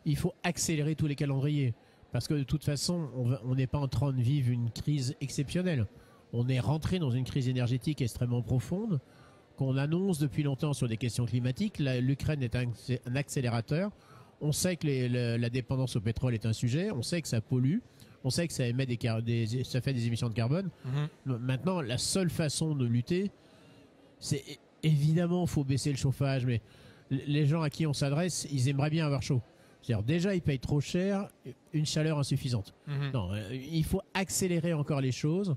il faut accélérer tous les calendriers. Parce que de toute façon, on n'est pas en train de vivre une crise exceptionnelle. On est rentré dans une crise énergétique extrêmement profonde, qu'on annonce depuis longtemps sur des questions climatiques. L'Ukraine est un accélérateur. On sait que la dépendance au pétrole est un sujet. On sait que ça pollue. On sait que ça émet ça fait des émissions de carbone. Maintenant, la seule façon de lutter, c'est évidemment, faut baisser le chauffage, mais les gens à qui on s'adresse, ils aimeraient bien avoir chaud. C'est-à-dire, déjà, ils payent trop cher, une chaleur insuffisante. Non, il faut accélérer encore les choses.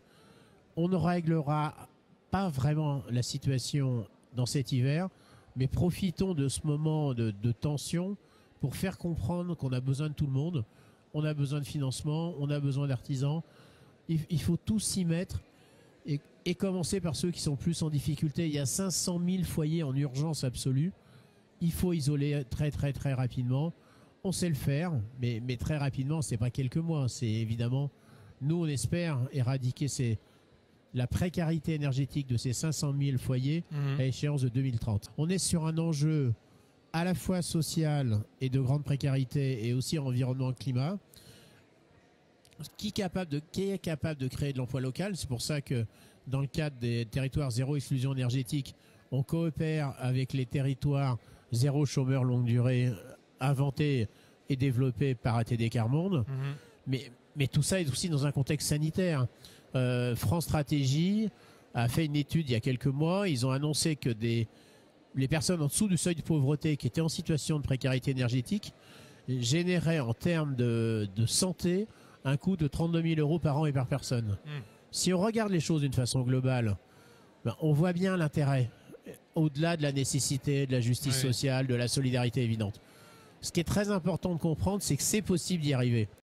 On ne réglera pas vraiment la situation dans cet hiver, mais profitons de ce moment de tension pour faire comprendre qu'on a besoin de tout le monde. On a besoin de financement, on a besoin d'artisans. Il faut tous s'y mettre et commencer par ceux qui sont plus en difficulté. Il y a 500 000 foyers en urgence absolue. Il faut isoler très très très rapidement. On sait le faire, mais très rapidement, c'est pas quelques mois. C'est évidemment, nous on espère éradiquer la précarité énergétique de ces 500 000 foyers à échéance de 2030. On est sur un enjeu à la fois social et de grande précarité et aussi environnement climat. Qui est capable de créer de l'emploi local? C'est pour ça que dans le cadre des territoires zéro exclusion énergétique, on coopère avec les territoires zéro chômeur longue durée inventés et développés par ATD Quart Monde. Mais tout ça est aussi dans un contexte sanitaire. France Stratégie a fait une étude il y a quelques mois. Ils ont annoncé que les personnes en dessous du seuil de pauvreté qui étaient en situation de précarité énergétique généraient en termes de santé un coût de 32 000 euros par an et par personne. Si on regarde les choses d'une façon globale, on voit bien l'intérêt, au-delà de la nécessité, de la justice sociale, de la solidarité évidente. Ce qui est très important de comprendre, c'est que c'est possible d'y arriver.